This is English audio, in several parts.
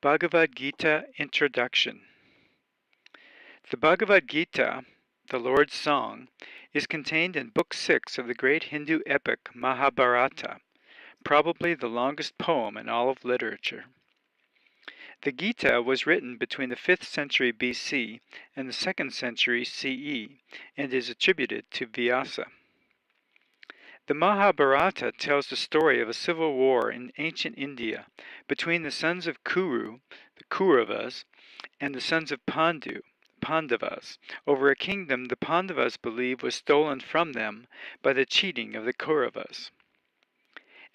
Bhagavad-Gita Introduction. The Bhagavad-Gita, the Lord's Song, is contained in Book 6 of the great Hindu epic Mahabharata, probably the longest poem in all of literature. The Gita was written between the 5th century BC and the 2nd century CE and is attributed to Vyasa. The Mahabharata tells the story of a civil war in ancient India between the sons of Kuru, the Kauravas, and the sons of Pandu, Pandavas, over a kingdom the Pandavas believe was stolen from them by the cheating of the Kauravas.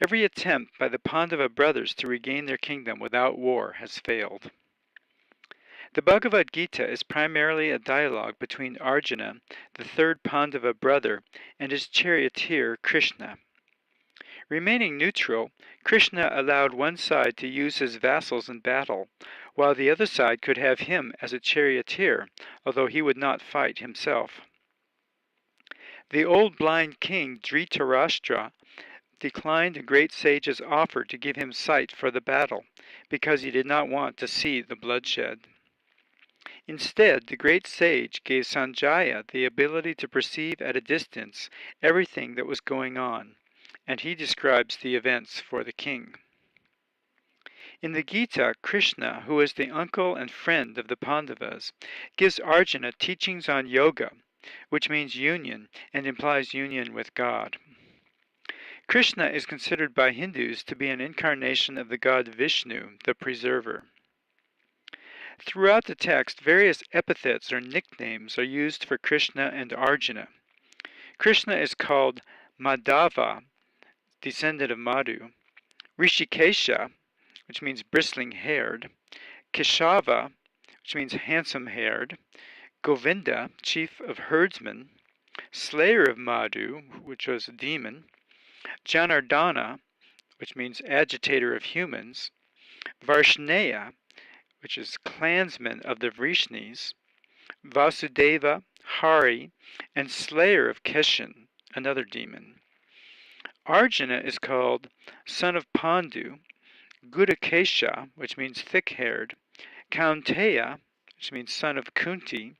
Every attempt by the Pandava brothers to regain their kingdom without war has failed. The Bhagavad Gita is primarily a dialogue between Arjuna, the third Pandava brother, and his charioteer Krishna. Remaining neutral, Krishna allowed one side to use his vassals in battle, while the other side could have him as a charioteer, although he would not fight himself. The old blind king Dhritarashtra declined a great sage's offer to give him sight for the battle, because he did not want to see the bloodshed. Instead, the great sage gave Sanjaya the ability to perceive at a distance everything that was going on, and he describes the events for the king. In the Gita, Krishna, who is the uncle and friend of the Pandavas, gives Arjuna teachings on yoga, which means union and implies union with God. Krishna is considered by Hindus to be an incarnation of the god Vishnu, the preserver. Throughout the text, various epithets or nicknames are used for Krishna and Arjuna. Krishna is called Madhava, descendant of Madhu, Rishikesha, which means bristling-haired, Keshava, which means handsome-haired, Govinda, chief of herdsmen, slayer of Madhu, which was a demon, Janardana, which means agitator of humans, Varshneya, which is clansman of the Vrishnis, Vasudeva, Hari, and slayer of Keshan, another demon. Arjuna is called son of Pandu, Gudakesha, which means thick-haired, Kaunteya, which means son of Kunti,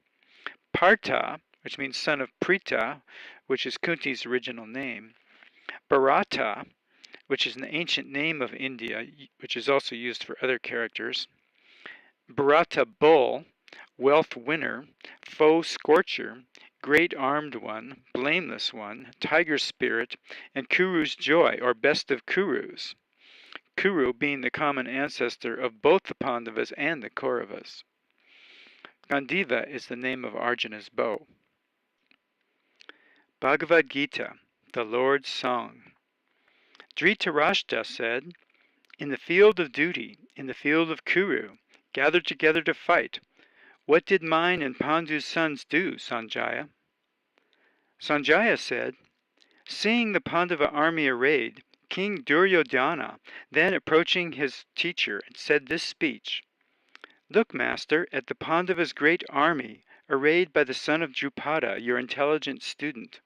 Partha, which means son of Prita, which is Kunti's original name, Bharata, which is an ancient name of India, which is also used for other characters, Bharata bull, wealth winner, foe scorcher, great armed one, blameless one, tiger spirit, and Kuru's joy, or best of Kurus, Kuru being the common ancestor of both the Pandavas and the Kauravas. Gandiva is the name of Arjuna's bow. Bhagavad Gita, the Lord's Song. Dhritarashtra said, "In the field of duty, in the field of Kuru, gathered together to fight, what did mine and Pandu's sons do, Sanjaya?" Sanjaya said, "Seeing the Pandava army arrayed, King Duryodhana, then approaching his teacher, said this speech, 'Look, master, at the Pandava's great army, arrayed by the son of Drupada, your intelligent student.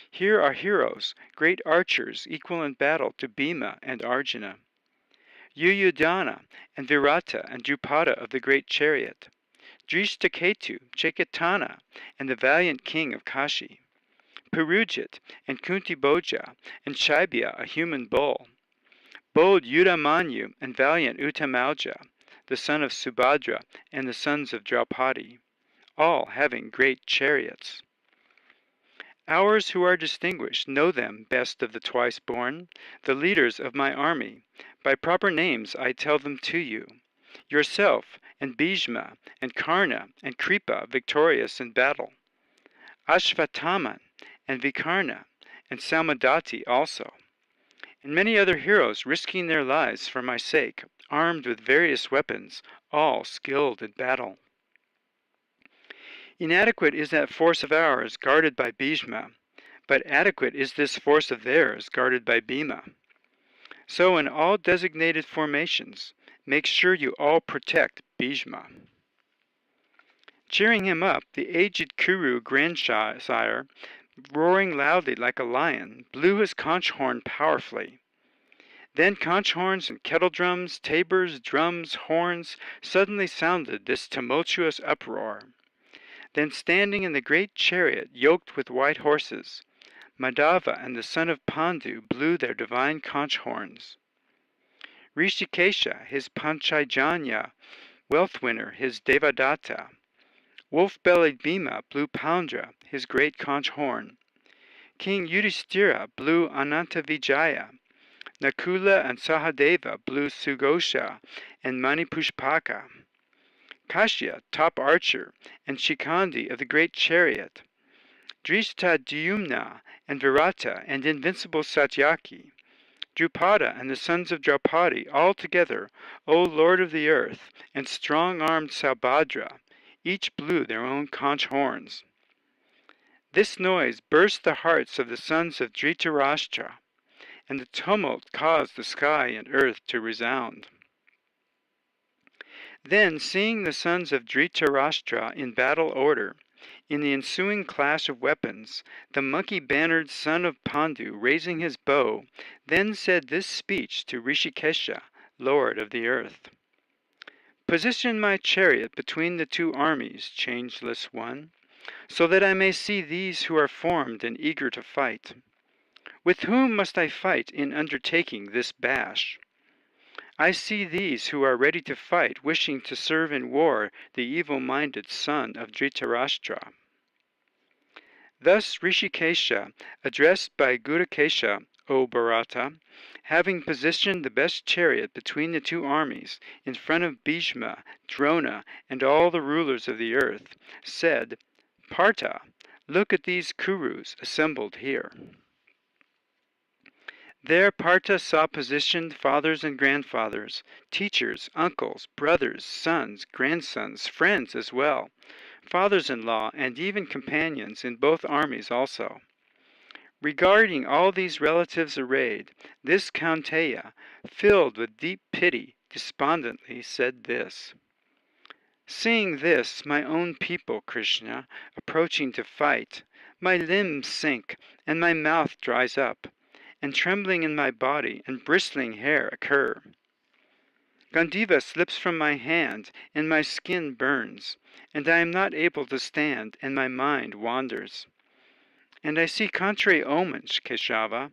Here are heroes, great archers, equal in battle to Bhima and Arjuna, Yuyudhana and Virata and Drupada of the great chariot, Drishtaketu, Chaitanya, and the valiant king of Kashi, Purujit and Kunti-Bhoja, and Shaibya, a human bull, bold Yudamanyu and valiant Uttamalja, the son of Subhadra and the sons of Draupadi, all having great chariots. Ours who are distinguished know them best of the twice-born, the leaders of my army. By proper names I tell them to you, yourself and Bhishma and Karna and Kripa victorious in battle, Ashvatthama and Vikarna and Samadati also, and many other heroes risking their lives for my sake, armed with various weapons, all skilled in battle. Inadequate is that force of ours guarded by Bhishma, but adequate is this force of theirs guarded by Bhima. So in all designated formations, make sure you all protect Bhishma." Cheering him up, the aged Kuru grandsire, roaring loudly like a lion, blew his conch horn powerfully. Then conch horns and kettle drums, tabors, drums, horns suddenly sounded this tumultuous uproar. Then standing in the great chariot yoked with white horses, Madhava and the son of Pandu blew their divine conch horns. Rishikesha, his Panchajanya, wealth winner, his Devadatta. Wolf-bellied Bhima blew Poundra, his great conch horn. King Yudhishthira blew Anantavijaya. Nakula and Sahadeva blew Sugosha and Manipushpaka. Kashya, top archer, and Shikandi of the great chariot. Drishtadyumna and Virata and invincible Satyaki. Drupada and the sons of Draupadi, all together, O Lord of the earth, and strong-armed Saubhadra, each blew their own conch horns. This noise burst the hearts of the sons of Dhritarashtra, and the tumult caused the sky and earth to resound. Then, seeing the sons of Dhritarashtra in battle order, in the ensuing clash of weapons, the monkey-bannered son of Pandu, raising his bow, then said this speech to Rishikesha, Lord of the earth. Position my chariot between the two armies, changeless one, so that I may see these who are formed and eager to fight. With whom must I fight in undertaking this bash? I see these who are ready to fight, wishing to serve in war the evil-minded son of Dhritarashtra. Thus Rishikesha, addressed by Gurukesha, O Bharata, having positioned the best chariot between the two armies, in front of Bhishma, Drona, and all the rulers of the earth, said, Partha, look at these Kurus assembled here. There Partha saw positioned fathers and grandfathers, teachers, uncles, brothers, sons, grandsons, friends as well, fathers-in-law, and even companions in both armies also. Regarding all these relatives arrayed, this Kaunteya, filled with deep pity, despondently said this. Seeing this, my own people, Krishna, approaching to fight, my limbs sink, and my mouth dries up, and trembling in my body and bristling hair occur. Gandiva slips from my hand, and my skin burns, and I am not able to stand, and my mind wanders. And I see contrary omens, Keshava,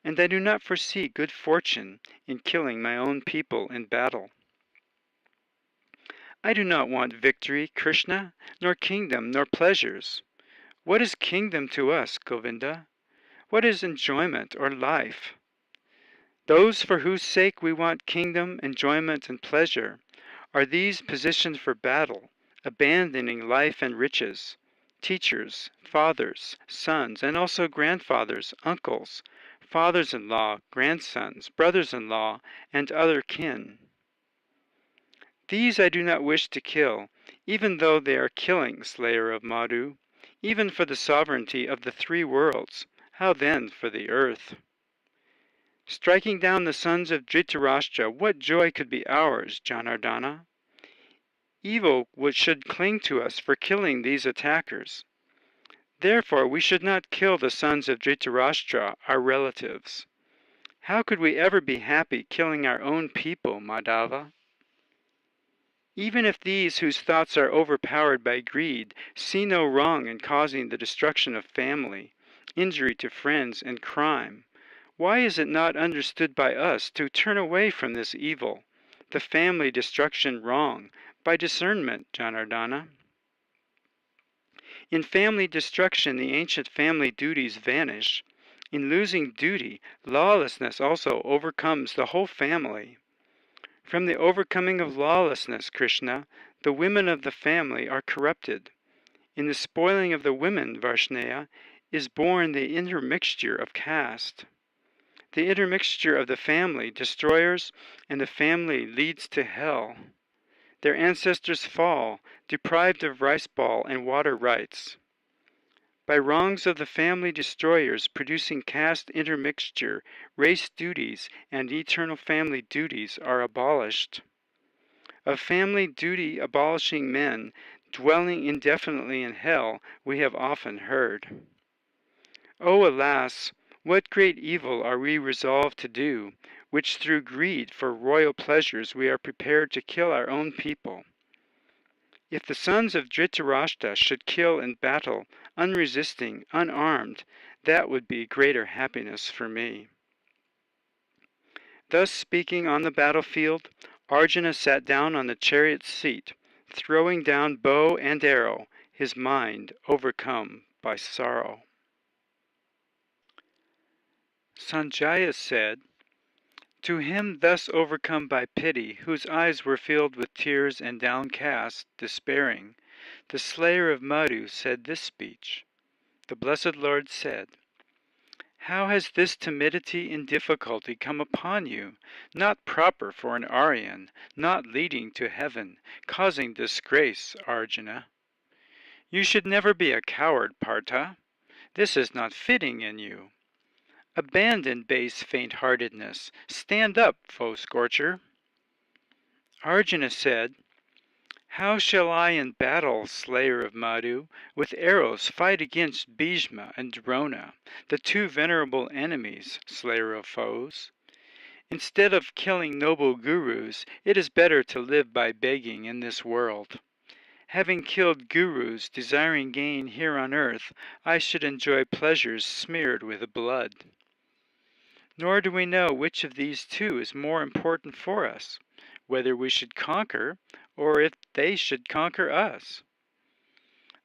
and I do not foresee good fortune in killing my own people in battle. I do not want victory, Krishna, nor kingdom, nor pleasures. What is kingdom to us, Govinda? What is enjoyment or life? Those for whose sake we want kingdom, enjoyment, and pleasure are these positioned for battle, abandoning life and riches, teachers, fathers, sons, and also grandfathers, uncles, fathers-in-law, grandsons, brothers-in-law, and other kin. These I do not wish to kill, even though they are killing, slayer of Madhu, even for the sovereignty of the three worlds. How then for the earth? Striking down the sons of Dhritarashtra, what joy could be ours, Janardana? Evil should cling to us for killing these attackers. Therefore we should not kill the sons of Dhritarashtra, our relatives. How could we ever be happy killing our own people, Madhava? Even if these whose thoughts are overpowered by greed see no wrong in causing the destruction of family, injury to friends, and crime, why is it not understood by us to turn away from this evil, the family destruction wrong, by discernment, Janardana? In family destruction, the ancient family duties vanish. In losing duty, lawlessness also overcomes the whole family. From the overcoming of lawlessness, Krishna, the women of the family are corrupted. In the spoiling of the women, Varshnaya, is born the intermixture of caste. The intermixture of the family destroyers, and the family leads to hell. Their ancestors fall, deprived of rice ball and water rights. By wrongs of the family destroyers producing caste intermixture, race duties and eternal family duties are abolished. Of family duty abolishing men dwelling indefinitely in hell we have often heard. Oh, alas! What great evil are we resolved to do, which through greed for royal pleasures we are prepared to kill our own people. If the sons of Dhritarashtra should kill in battle, unresisting, unarmed, that would be greater happiness for me." Thus speaking on the battlefield, Arjuna sat down on the chariot seat, throwing down bow and arrow, his mind overcome by sorrow. Sanjaya said, "To him thus overcome by pity, whose eyes were filled with tears and downcast, despairing, the slayer of Madhu said this speech. The blessed Lord said, 'How has this timidity and difficulty come upon you, not proper for an Aryan, not leading to heaven, causing disgrace, Arjuna? You should never be a coward, Partha. This is not fitting in you. Abandon base faint-heartedness. Stand up, foe-scorcher.' Arjuna said, 'How shall I in battle, slayer of Madhu, with arrows fight against Bhishma and Drona, the two venerable enemies, slayer of foes? Instead of killing noble gurus, it is better to live by begging in this world. Having killed gurus, desiring gain here on earth, I should enjoy pleasures smeared with blood. Nor do we know which of these two is more important for us, whether we should conquer, or if they should conquer us.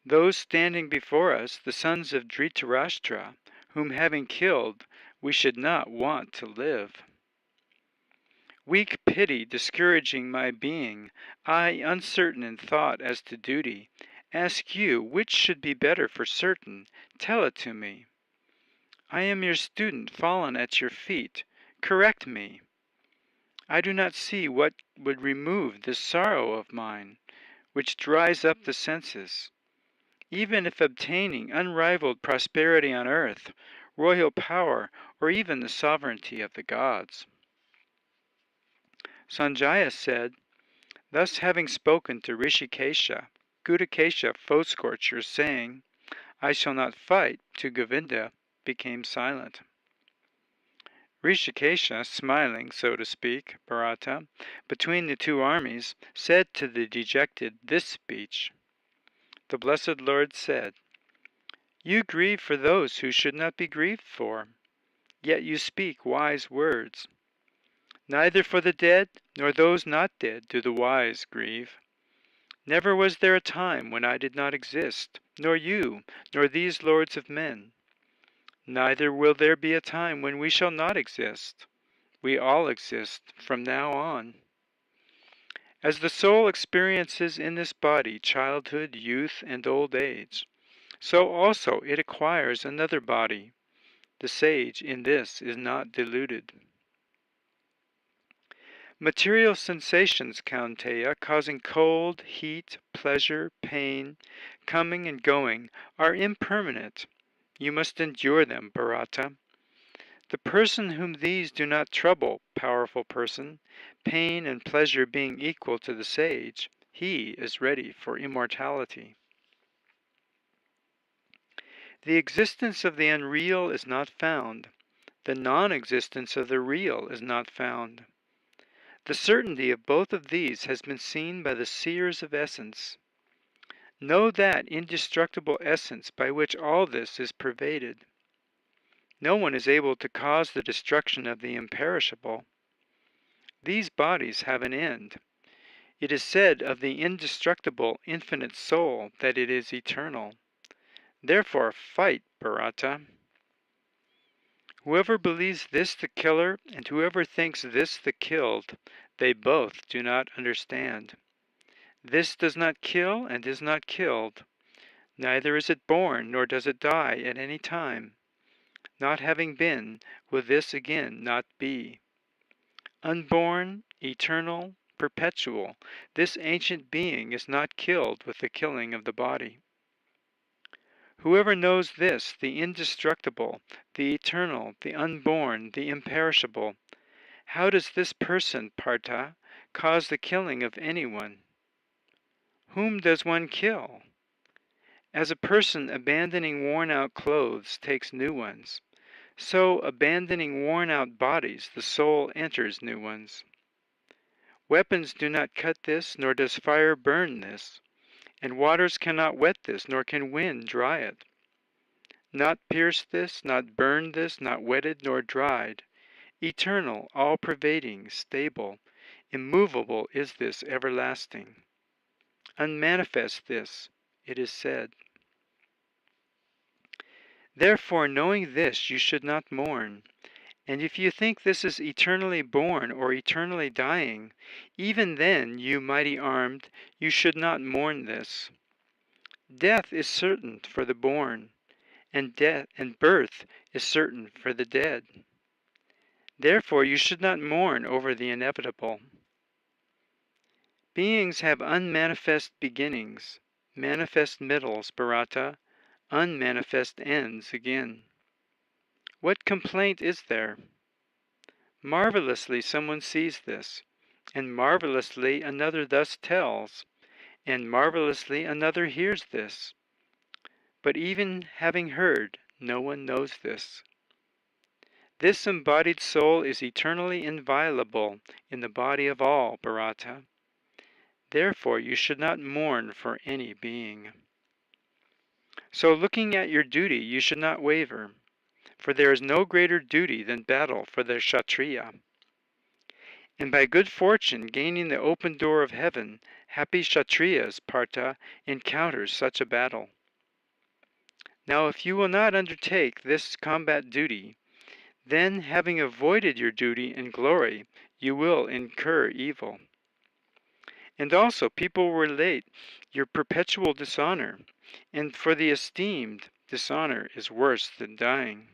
Those standing before us, the sons of Dhritarashtra, whom having killed, we should not want to live. Weak pity discouraging my being, I, uncertain in thought as to duty, ask you which should be better for certain, tell it to me. I am your student fallen at your feet, correct me. I do not see what would remove this sorrow of mine, which dries up the senses. Even if obtaining unrivaled prosperity on earth, royal power, or even the sovereignty of the gods." Sanjaya said, "Thus having spoken to Rishikesha, Gudakesha, foe-scorcher, saying, 'I shall not fight,' to Govinda, became silent. Rishikesha, smiling, so to speak, Bharata, between the two armies, said to the dejected this speech. The blessed Lord said, 'You grieve for those who should not be grieved for, yet you speak wise words. Neither for the dead nor those not dead do the wise grieve. Never was there a time when I did not exist, nor you, nor these lords of men. Neither will there be a time when we shall not exist. We all exist from now on. As the soul experiences in this body childhood, youth, and old age, so also it acquires another body. The sage in this is not deluded. Material sensations, Kaunteya, causing cold, heat, pleasure, pain, coming and going, are impermanent. You must endure them, Bharata. The person whom these do not trouble, powerful person, pain and pleasure being equal to the sage, he is ready for immortality. The existence of the unreal is not found. The non-existence of the real is not found. The certainty of both of these has been seen by the seers of essence. Know that indestructible essence by which all this is pervaded. No one is able to cause the destruction of the imperishable. These bodies have an end. It is said of the indestructible infinite soul that it is eternal. Therefore fight, Bharata. Whoever believes this the killer, and whoever thinks this the killed, they both do not understand. This does not kill and is not killed. Neither is it born, nor does it die at any time. Not having been, will this again not be. Unborn, eternal, perpetual, this ancient being is not killed with the killing of the body. Whoever knows this, the indestructible, the eternal, the unborn, the imperishable, how does this person, Partha, cause the killing of anyone? Whom does one kill? As a person abandoning worn-out clothes takes new ones, So, abandoning worn-out bodies, the soul enters new ones. Weapons do not cut this, nor does fire burn this, and waters cannot wet this, nor can wind dry it. Not pierced this, not burned this, not wetted nor dried. Eternal, all-pervading, stable, immovable is this everlasting. Unmanifest this, it is said. Therefore, knowing this, you should not mourn. And if you think this is eternally born or eternally dying, even then, you mighty armed, you should not mourn this. Death is certain for the born, and birth is certain for the dead. Therefore, you should not mourn over the inevitable. Beings have unmanifest beginnings, manifest middles, Bharata, unmanifest ends again. What complaint is there? Marvelously someone sees this, and marvelously another thus tells, and marvelously another hears this. But even having heard, no one knows this. This embodied soul is eternally inviolable in the body of all, Bharata. Therefore you should not mourn for any being. So looking at your duty, you should not waver, for there is no greater duty than battle for the Kshatriya. And by good fortune, gaining the open door of heaven, happy Kshatriyas, Partha, encounters such a battle. Now if you will not undertake this combat duty, then having avoided your duty and glory, you will incur evil. And also people will relate your perpetual dishonor, and for the esteemed, dishonor is worse than dying.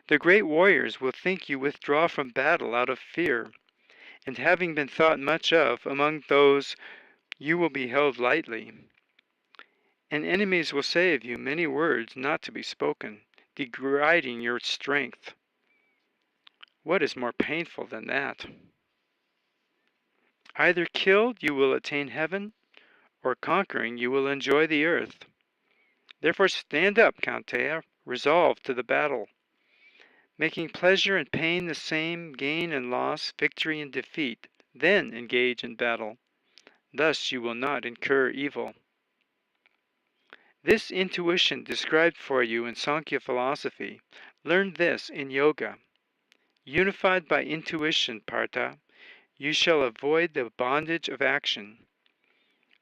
The great warriors will think you withdraw from battle out of fear, and having been thought much of among those, you will be held lightly. And enemies will say of you many words not to be spoken, degrading your strength. What is more painful than that? Either killed you will attain heaven, or conquering you will enjoy the earth. Therefore stand up, Kaunteya, resolved to the battle, making pleasure and pain the same, gain and loss, victory and defeat, then engage in battle. Thus you will not incur evil. This intuition described for you in Sankhya philosophy, learn this in yoga. Unified by intuition, Partha, you shall avoid the bondage of action.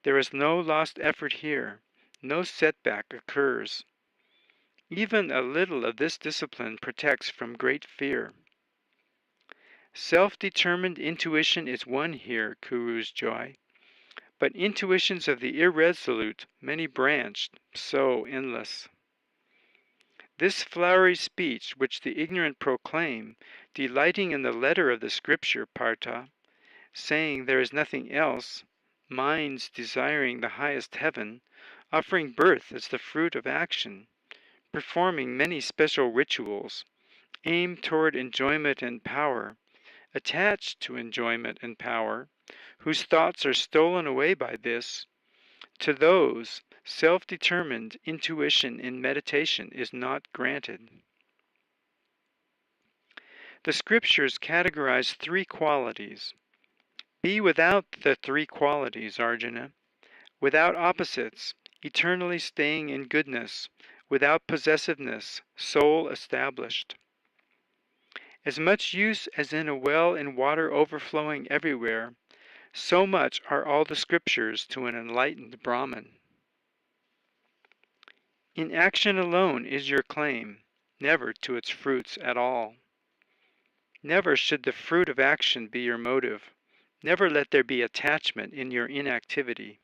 There is no lost effort here, no setback occurs. Even a little of this discipline protects from great fear. Self-determined intuition is one here, Kuru's joy, but intuitions of the irresolute, many-branched, so endless. This flowery speech which the ignorant proclaim, delighting in the letter of the scripture, Partha, saying there is nothing else, minds desiring the highest heaven, offering birth as the fruit of action, performing many special rituals, aimed toward enjoyment and power, attached to enjoyment and power, whose thoughts are stolen away by this, to those, self-determined intuition in meditation is not granted. The scriptures categorize three qualities. Be without the three qualities, Arjuna, without opposites, eternally staying in goodness, without possessiveness, soul established. As much use as in a well and water overflowing everywhere, so much are all the scriptures to an enlightened Brahmin. In action alone is your claim, never to its fruits at all. Never should the fruit of action be your motive. Never let there be attachment in your inactivity.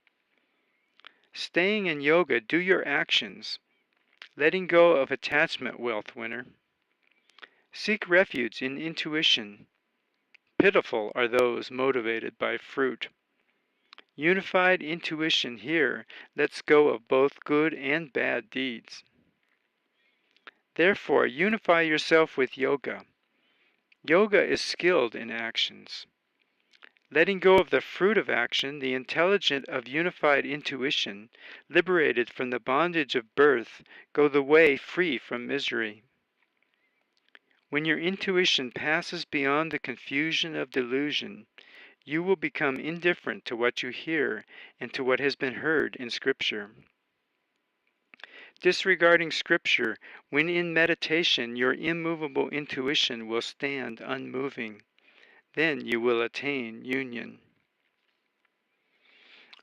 Staying in yoga, do your actions. Letting go of attachment, wealth winner. Seek refuge in intuition. Pitiful are those motivated by fruit. Unified intuition here lets go of both good and bad deeds. Therefore, unify yourself with yoga. Yoga is skilled in actions. Letting go of the fruit of action, the intelligent of unified intuition, liberated from the bondage of birth, go the way free from misery. When your intuition passes beyond the confusion of delusion, you will become indifferent to what you hear and to what has been heard in Scripture. Disregarding Scripture, when in meditation your immovable intuition will stand unmoving. Then you will attain union.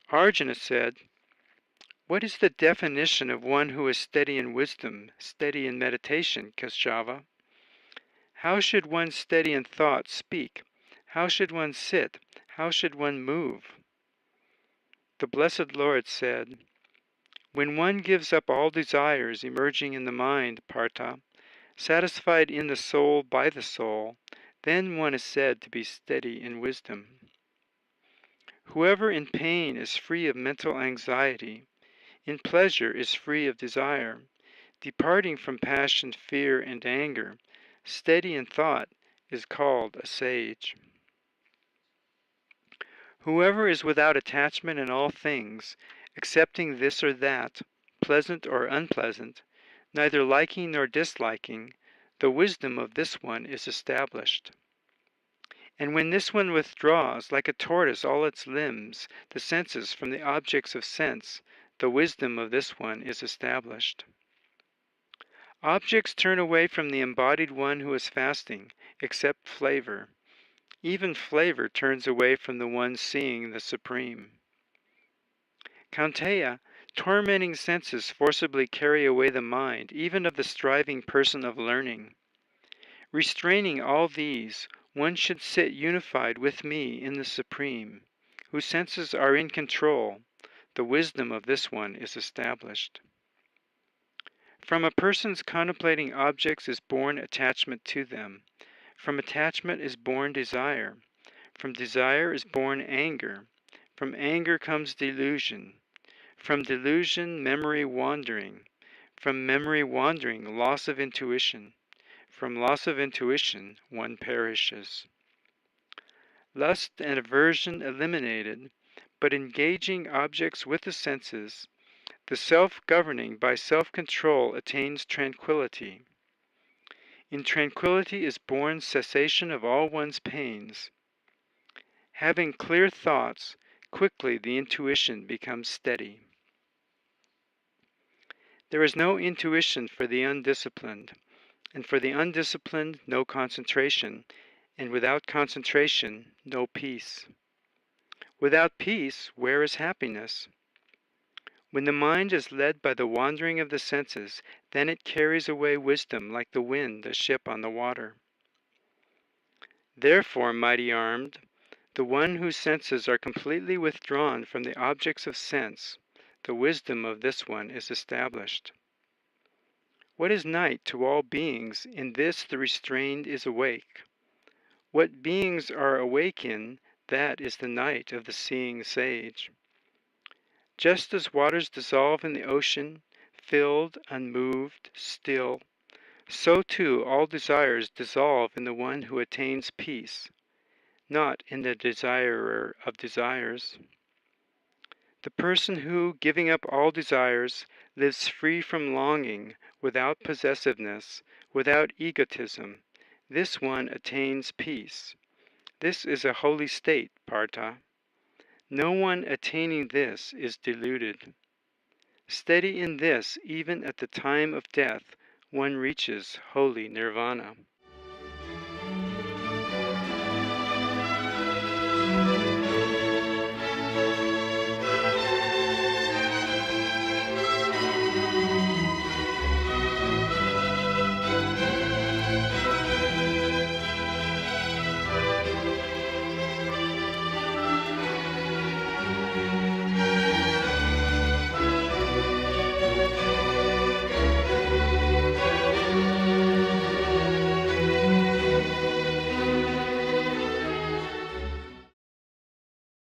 Arjuna said, "What is the definition of one who is steady in wisdom, steady in meditation, Keshava? How should one steady in thought speak? How should one sit? How should one move?" The Blessed Lord said, "When one gives up all desires emerging in the mind, Partha, satisfied in the soul by the soul, then one is said to be steady in wisdom. Whoever in pain is free of mental anxiety, in pleasure is free of desire, departing from passion, fear, and anger, steady in thought, is called a sage. Whoever is without attachment in all things, accepting this or that, pleasant or unpleasant, neither liking nor disliking, the wisdom of this one is established. And when this one withdraws, like a tortoise, all its limbs, the senses from the objects of sense, the wisdom of this one is established. Objects turn away from the embodied one who is fasting, except flavor. Even flavor turns away from the one seeing the Supreme. Kaunteya, tormenting senses forcibly carry away the mind, even of the striving person of learning. Restraining all these, one should sit unified with me in the Supreme, whose senses are in control. The wisdom of this one is established. From a person's contemplating objects is born attachment to them. From attachment is born desire. From desire is born anger. From anger comes delusion. From delusion, memory wandering. From memory wandering, loss of intuition. From loss of intuition, one perishes. Lust and aversion eliminated, but engaging objects with the senses, the self-governing by self-control attains tranquility. In tranquility is born cessation of all one's pains. Having clear thoughts, quickly the intuition becomes steady. There is no intuition for the undisciplined, and for the undisciplined no concentration, and without concentration no peace. Without peace, where is happiness? When the mind is led by the wandering of the senses, then it carries away wisdom like the wind a ship on the water. Therefore, mighty armed, the one whose senses are completely withdrawn from the objects of sense, the wisdom of this one is established. What is night to all beings? In this the restrained is awake. What beings are awake in, that is the night of the seeing sage. Just as waters dissolve in the ocean, filled, unmoved, still, so too all desires dissolve in the one who attains peace, not in the desirer of desires. The person who, giving up all desires, lives free from longing, without possessiveness, without egotism, this one attains peace. This is a holy state, Partha. No one attaining this is deluded. Steady in this, even at the time of death, one reaches holy nirvana.